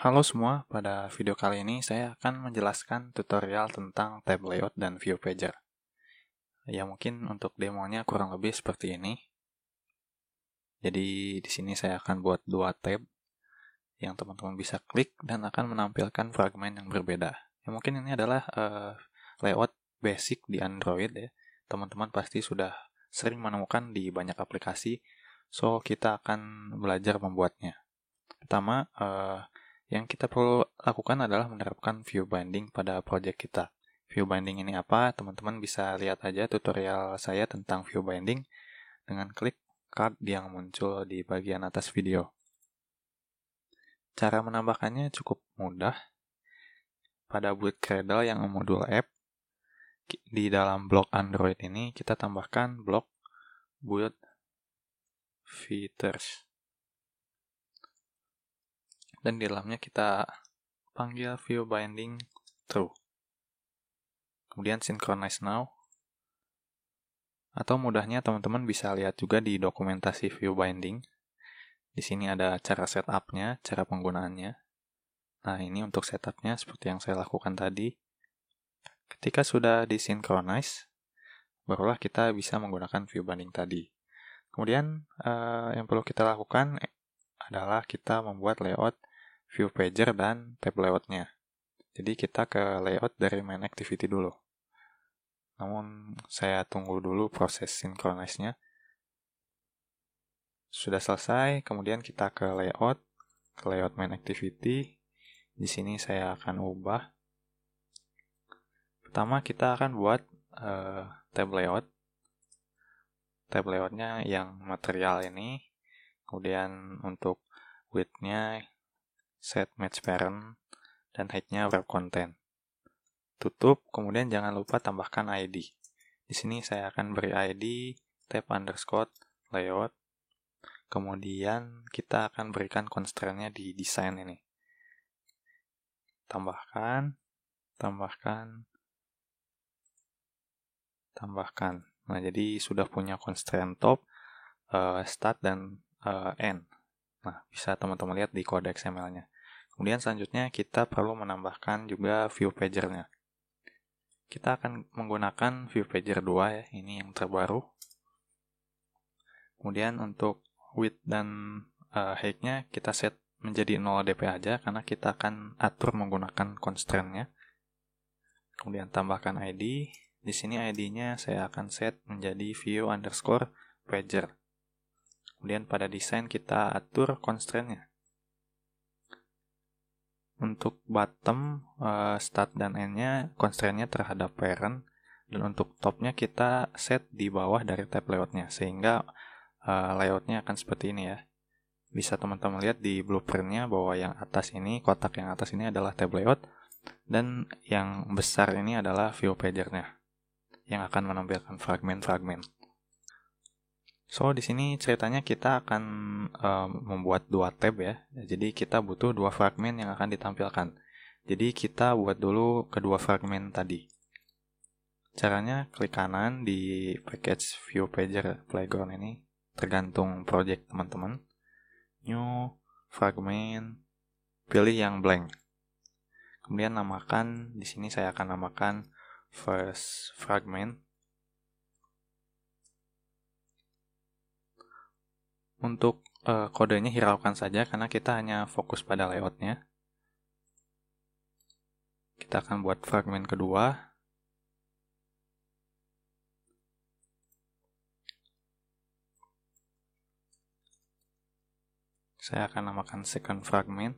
Halo semua, pada video kali ini saya akan menjelaskan tutorial tentang tab layout dan view pager. Ya mungkin untuk demonya kurang lebih seperti ini. Jadi di sini saya akan buat dua tab yang teman-teman bisa klik dan akan menampilkan fragmen yang berbeda. Ya mungkin ini adalah layout basic di Android ya. Teman-teman pasti sudah sering menemukan di banyak aplikasi. So kita akan belajar membuatnya. Pertama, yang kita perlu lakukan adalah menerapkan view binding pada project kita. View binding ini apa? Teman-teman bisa lihat aja tutorial saya tentang view binding dengan klik card yang muncul di bagian atas video. Cara menambahkannya cukup mudah. Pada build Gradle yang modul app, di dalam blok Android ini kita tambahkan blok build features. Dan di dalamnya kita panggil view binding true. Kemudian synchronize now. Atau mudahnya teman-teman bisa lihat juga di dokumentasi view binding. Di sini ada cara setupnya, cara penggunaannya. Nah, ini untuk setupnya seperti yang saya lakukan tadi. Ketika sudah disynchronize, barulah kita bisa menggunakan view binding tadi. Kemudian yang perlu kita lakukan adalah kita membuat layout view pager dan tab layoutnya. Jadi kita ke layout dari main activity dulu. Namun saya tunggu dulu proses synchronize-nya. Sudah selesai, kemudian kita ke layout main activity. Di sini saya akan ubah. Pertama kita akan buat tab layout. Tab layoutnya yang material ini. Kemudian untuk width-nya set match parent dan height-nya wrap content. Tutup, kemudian jangan lupa tambahkan ID. Di sini saya akan beri ID tab underscore layout. Kemudian kita akan berikan constraint-nya di design ini. Tambahkan. Nah, jadi sudah punya constraint top, start, dan end. Nah, bisa teman-teman lihat di kode XML-nya. Kemudian selanjutnya kita perlu menambahkan juga view pager-nya. Kita akan menggunakan view pager 2 ya, ini yang terbaru. Kemudian untuk width dan height-nya kita set menjadi 0 dp aja karena kita akan atur menggunakan constraint-nya. Kemudian tambahkan ID. Di sini ID-nya saya akan set menjadi view underscore pager. Kemudian pada desain kita atur constraint-nya. Untuk bottom, start dan end-nya constraint-nya terhadap parent. Dan untuk top-nya kita set di bawah dari tab layout-nya. Sehingga layout-nya akan seperti ini ya. Bisa teman-teman lihat di blueprint-nya bahwa yang atas ini, kotak yang atas ini adalah tab layout. Dan yang besar ini adalah view pager-nya yang akan menampilkan fragmen-fragmen. So, di sini ceritanya kita akan membuat dua tab ya. Jadi kita butuh dua fragmen yang akan ditampilkan. Jadi kita buat dulu kedua fragmen tadi. Caranya klik kanan di package view pager playground ini, tergantung project teman-teman. New fragment, pilih yang blank. Kemudian namakan, di sini saya akan namakan first fragment. Untuk kodenya hiraukan saja karena kita hanya fokus pada layoutnya. Kita akan buat fragmen kedua. Saya akan namakan second fragment.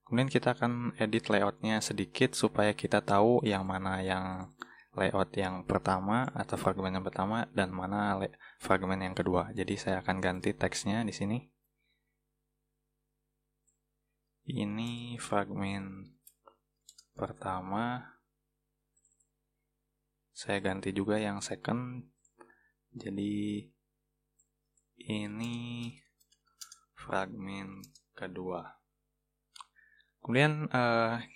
Kemudian kita akan edit layoutnya sedikit supaya kita tahu yang mana yang layout yang pertama atau fragmen yang pertama dan mana fragmen yang kedua. Jadi saya akan ganti teksnya di sini. Ini fragmen pertama. Saya ganti juga yang second. Jadi ini fragmen kedua. Kemudian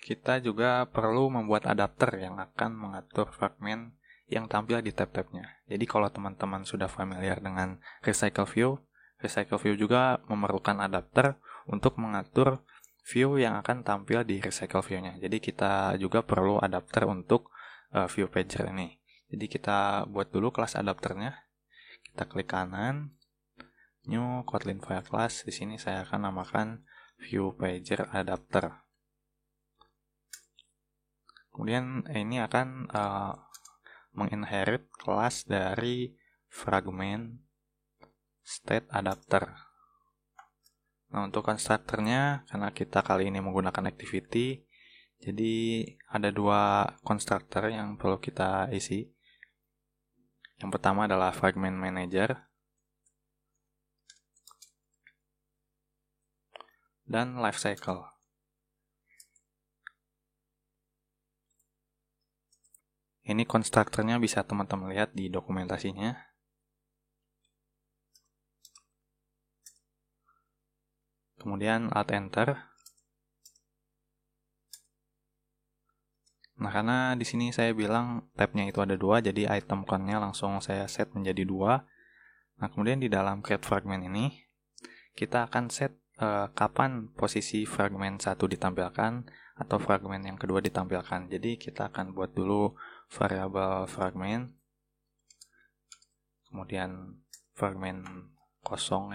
kita juga perlu membuat adapter yang akan mengatur fragmen yang tampil di tab-tabnya. Jadi kalau teman-teman sudah familiar dengan recycle view Recycle view juga memerlukan adapter untuk mengatur view yang akan tampil di recycle view-nya. Jadi kita juga perlu adapter untuk view pager ini. Jadi kita buat dulu kelas adapternya. Kita klik kanan, new Kotlin file class. Di sini saya akan namakan view pager adapter. Kemudian ini akan menginherit kelas dari fragment state adapter. Nah, untuk konstruktornya, karena kita kali ini menggunakan activity, jadi ada 2 konstruktor yang perlu kita isi. Yang pertama adalah fragment manager dan lifecycle. Ini konstruktornya bisa teman-teman lihat di dokumentasinya. Kemudian Alt Enter. Nah, karena di sini saya bilang tabnya itu ada 2, jadi item count-nya langsung saya set menjadi 2. Nah, kemudian di dalam create fragment ini, kita akan set kapan posisi fragment 1 ditampilkan atau fragment yang kedua ditampilkan. Jadi kita akan buat dulu variabel fragment, kemudian fragment kosong,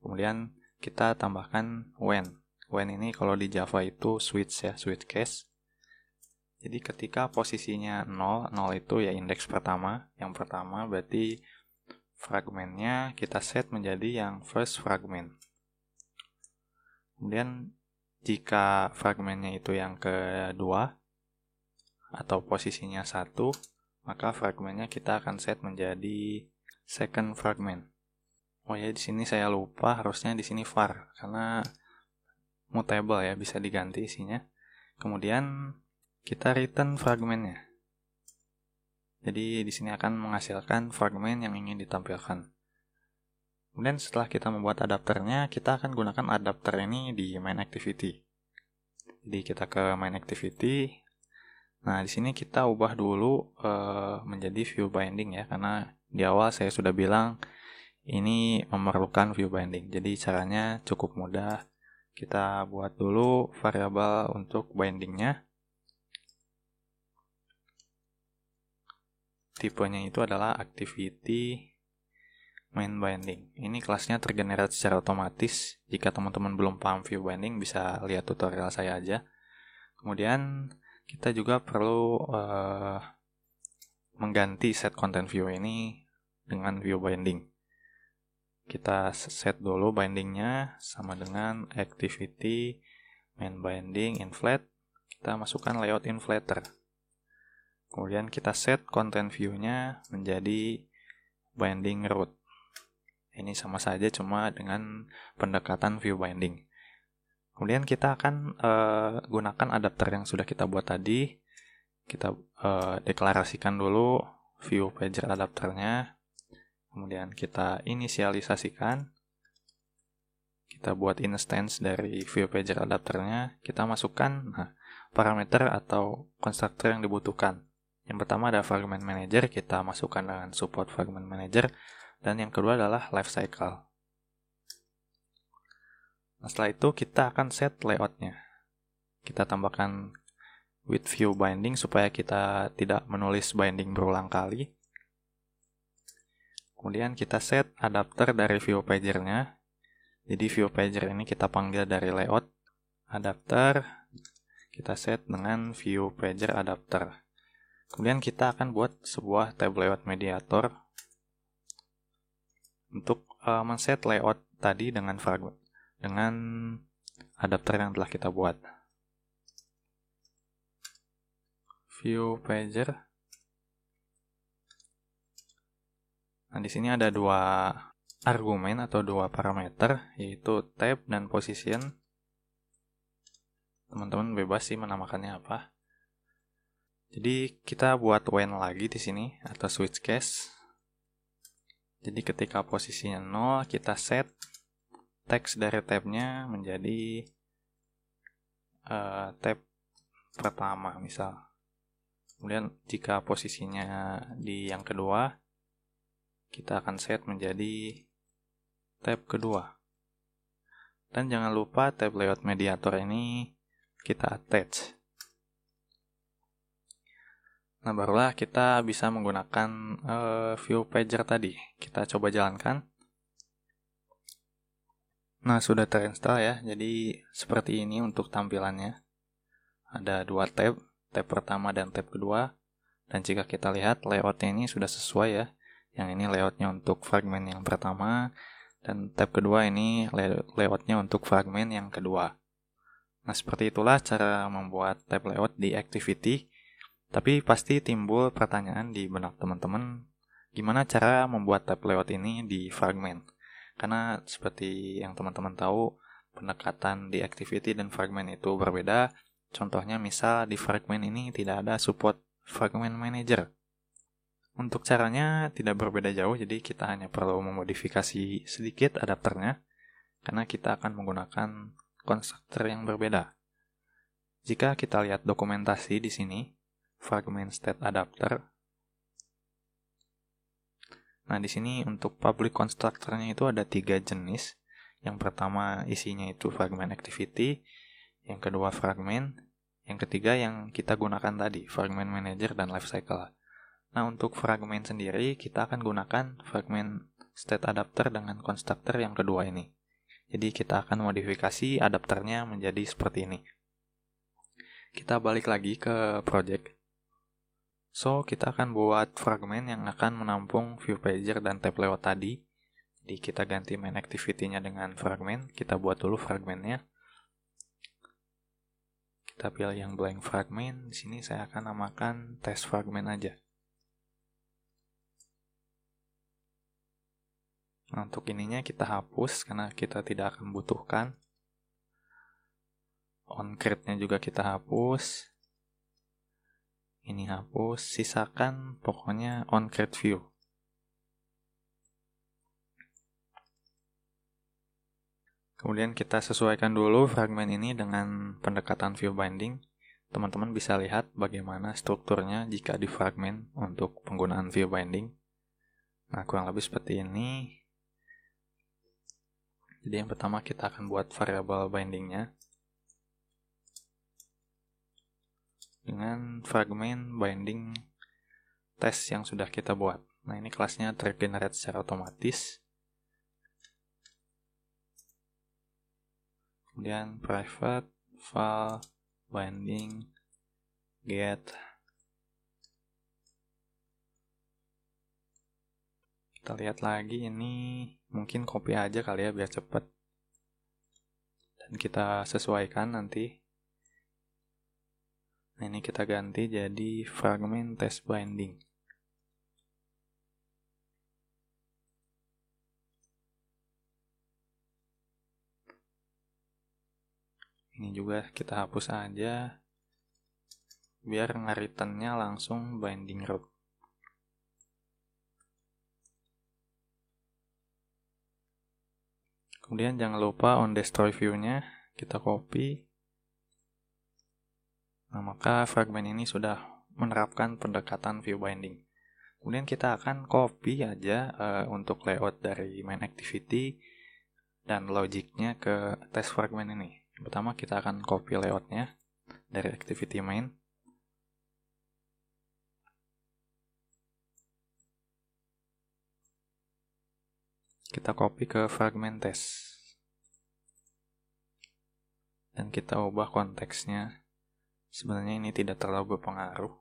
kemudian kita tambahkan when. When ini kalau di Java itu switch case. Jadi ketika posisinya 0 itu ya indeks pertama. Yang pertama berarti fragmentnya kita set menjadi yang first fragment. Kemudian jika fragmentnya itu yang kedua atau posisinya 1, maka fragmentnya kita akan set menjadi second fragment. Oh ya, di sini saya lupa, harusnya di sini var karena mutable ya, bisa diganti isinya. Kemudian kita return fragmentnya. Jadi di sini akan menghasilkan fragment yang ingin ditampilkan. Kemudian setelah kita membuat adapternya, kita akan gunakan adapter ini di main activity. Jadi kita ke main activity. Nah, di sini kita ubah dulu menjadi view binding ya, karena di awal saya sudah bilang ini memerlukan view binding. Jadi caranya cukup mudah. Kita buat dulu variabel untuk bindingnya. Tipenya itu adalah activity main binding. Ini kelasnya tergenerate secara otomatis. Jika teman-teman belum paham view binding, bisa lihat tutorial saya aja. Kemudian kita juga perlu mengganti set content view ini dengan view binding. Kita set dulu bindingnya sama dengan activity main binding inflate. Kita masukkan layout inflater. Kemudian kita set content view-nya menjadi binding root. Ini sama saja cuma dengan pendekatan view binding. Kemudian kita akan gunakan adapter yang sudah kita buat tadi. Kita deklarasikan dulu view pager adapternya. Kemudian kita inisialisasikan. Kita buat instance dari view pager adapternya. Kita masukkan parameter atau konstruktor yang dibutuhkan. Yang pertama ada fragment manager. Kita masukkan dengan support fragment manager. Dan yang kedua adalah lifecycle. Nah, setelah itu kita akan set layoutnya. Kita tambahkan with view binding supaya kita tidak menulis binding berulang kali. Kemudian kita set adapter dari view pagernya. Jadi view pager ini kita panggil dari layout. Adapter kita set dengan view pager adapter. Kemudian kita akan buat sebuah tab layout mediator untuk men-set layout tadi dengan fragment, dengan adapter yang telah kita buat. View pager. Nah, di sini ada 2 argumen atau 2 parameter, yaitu tab dan position. Teman-teman bebas sih menamakannya apa. Jadi kita buat when lagi di sini atau switch case. Jadi ketika posisinya 0, kita set teks dari tabnya menjadi tab pertama misal. Kemudian jika posisinya di yang kedua, kita akan set menjadi tab kedua. Dan jangan lupa tab layout mediator ini kita attach. Nah, barulah kita bisa menggunakan view pager tadi. Kita coba jalankan. Nah, sudah terinstall ya. Jadi seperti ini untuk tampilannya. Ada dua tab pertama dan tab kedua. Dan jika kita lihat layoutnya ini sudah sesuai ya. Yang ini layoutnya untuk fragmen yang pertama. Dan tab kedua ini layoutnya untuk fragmen yang kedua. Nah, seperti itulah cara membuat tab layout di Activity. Tapi pasti timbul pertanyaan di benak teman-teman, gimana cara membuat tab layout ini di fragmen? Karena seperti yang teman-teman tahu, pendekatan di Activity dan fragmen itu berbeda. Contohnya misal di fragmen ini tidak ada support fragment manager. Untuk caranya tidak berbeda jauh, jadi kita hanya perlu memodifikasi sedikit adapternya, karena kita akan menggunakan konstruktor yang berbeda. Jika kita lihat dokumentasi di sini, fragment state adapter. Nah, di sini untuk public constructor-nya itu ada 3 jenis. Yang pertama isinya itu fragment activity, yang kedua fragment, yang ketiga yang kita gunakan tadi, fragment manager dan lifecycle. Nah, untuk fragment sendiri kita akan gunakan fragment state adapter dengan constructor yang kedua ini. Jadi kita akan modifikasi adapternya menjadi seperti ini. Kita balik lagi ke project. So, kita akan buat fragmen yang akan menampung view pager dan tab layout tadi. Jadi kita ganti main activity-nya dengan fragmen. Kita buat dulu fragmennya. Kita pilih yang blank fragment. Di sini saya akan namakan test fragment aja. Nah, untuk ininya kita hapus karena kita tidak akan butuhkan. On-create-nya juga kita hapus. Ini hapus, sisakan pokoknya on-create view. Kemudian kita sesuaikan dulu fragmen ini dengan pendekatan view binding. Teman-teman bisa lihat bagaimana strukturnya jika di fragmen untuk penggunaan view binding. Nah, kurang lebih seperti ini. Jadi yang pertama kita akan buat variable bindingnya dengan fragment binding test yang sudah kita buat. Nah, ini kelasnya tergenerate secara otomatis. Kemudian private file binding get. Kita lihat lagi, ini mungkin copy aja kali ya biar cepet. Dan kita sesuaikan nanti. Nah, ini kita ganti jadi fragment test binding. Ini juga kita hapus aja biar nge-returnnya langsung binding route. Kemudian jangan lupa on destroy view-nya kita copy. Nah, maka fragment ini sudah menerapkan pendekatan view binding. Kemudian kita akan copy aja untuk layout dari main activity dan logiknya ke test fragment ini. Pertama kita akan copy layoutnya dari activity main. Kita copy ke fragment test. Dan kita ubah konteksnya. Sebenarnya ini tidak terlalu berpengaruh.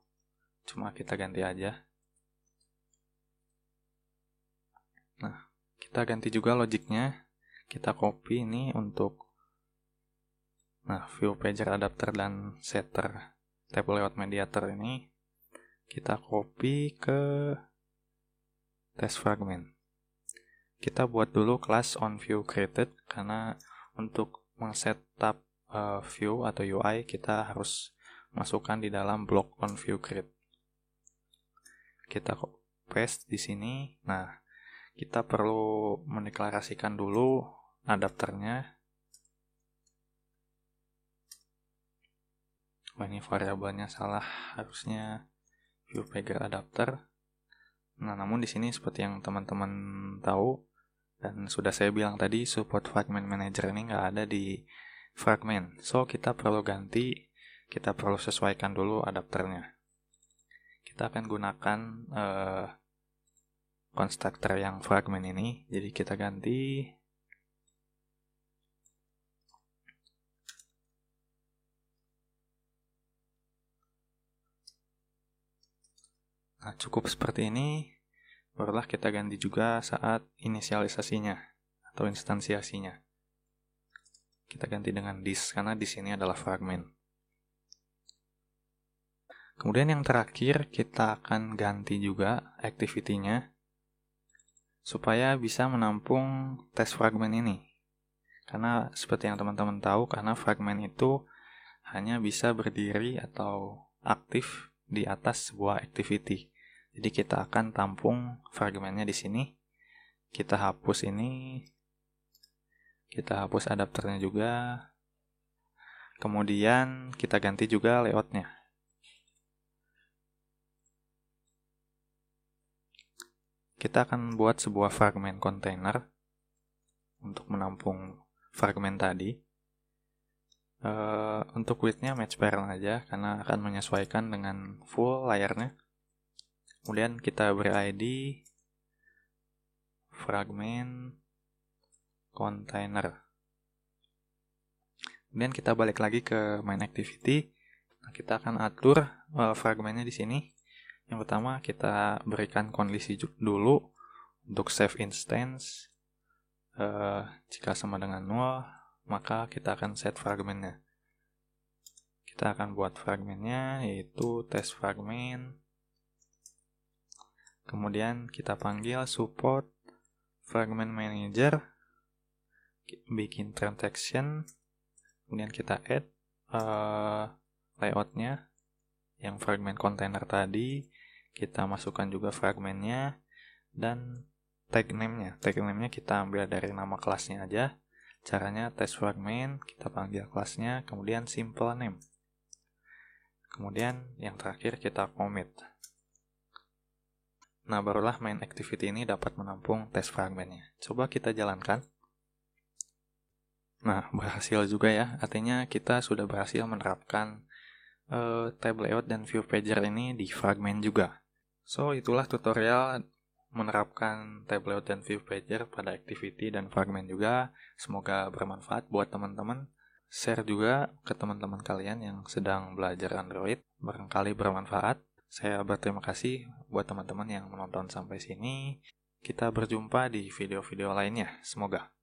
Cuma kita ganti aja. Nah, kita ganti juga logiknya. Kita copy ini untuk view pager adapter dan setter tab layout mediator ini. Kita copy ke test fragment. Kita buat dulu kelas onViewCreated karena untuk men-setup view atau UI kita harus masukkan di dalam blok onViewCreate. Kita paste di sini. Nah, kita perlu mendeklarasikan dulu adapternya. Wah, ini variabelnya salah, harusnya view pager adapter. Nah, namun di sini seperti yang teman-teman tahu, Dan sudah saya bilang tadi, support fragment manager ini nggak ada di fragment. So, kita perlu ganti, kita perlu sesuaikan dulu adapternya. Kita akan gunakan constructor yang fragment ini. Jadi kita ganti. Nah, cukup seperti ini. Barulah kita ganti juga saat inisialisasinya atau instansiasinya. Kita ganti dengan this, karena di sini adalah fragment. Kemudian yang terakhir, kita akan ganti juga activity-nya supaya bisa menampung tes fragment ini. Karena seperti yang teman-teman tahu, karena fragment itu hanya bisa berdiri atau aktif di atas sebuah activity. Jadi kita akan tampung fragmentnya di sini. Kita hapus ini. Kita hapus adapternya juga. Kemudian kita ganti juga layoutnya. Kita akan buat sebuah fragment container untuk menampung fragment tadi. Untuk width-nya match parent aja karena akan menyesuaikan dengan full layarnya. Kemudian kita beri ID fragment container. Kemudian kita balik lagi ke main activity. Nah, kita akan atur fragmentnya di sini. Yang pertama kita berikan kondisi dulu untuk save instance. Jika sama dengan 0, maka kita akan set fragmentnya. Kita akan buat fragmentnya yaitu test fragment. Kemudian kita panggil support fragment manager, bikin transaction, kemudian kita add layoutnya yang fragment container tadi, kita masukkan juga fragmentnya, dan tag name-nya. Tag name-nya kita ambil dari nama kelasnya aja. Caranya test fragment, kita panggil kelasnya, kemudian simple name. Kemudian yang terakhir kita commit. Nah, barulah main activity ini dapat menampung test fragmentnya. Coba kita jalankan. Nah, berhasil juga ya. Artinya kita sudah berhasil menerapkan tab layout dan view pager ini di fragment juga. So, itulah tutorial menerapkan tab layout dan view pager pada activity dan fragment juga. Semoga bermanfaat buat teman-teman. Share juga ke teman-teman kalian yang sedang belajar Android. Barangkali bermanfaat. Saya berterima kasih buat teman-teman yang menonton sampai sini. Kita berjumpa di video-video lainnya. Semoga.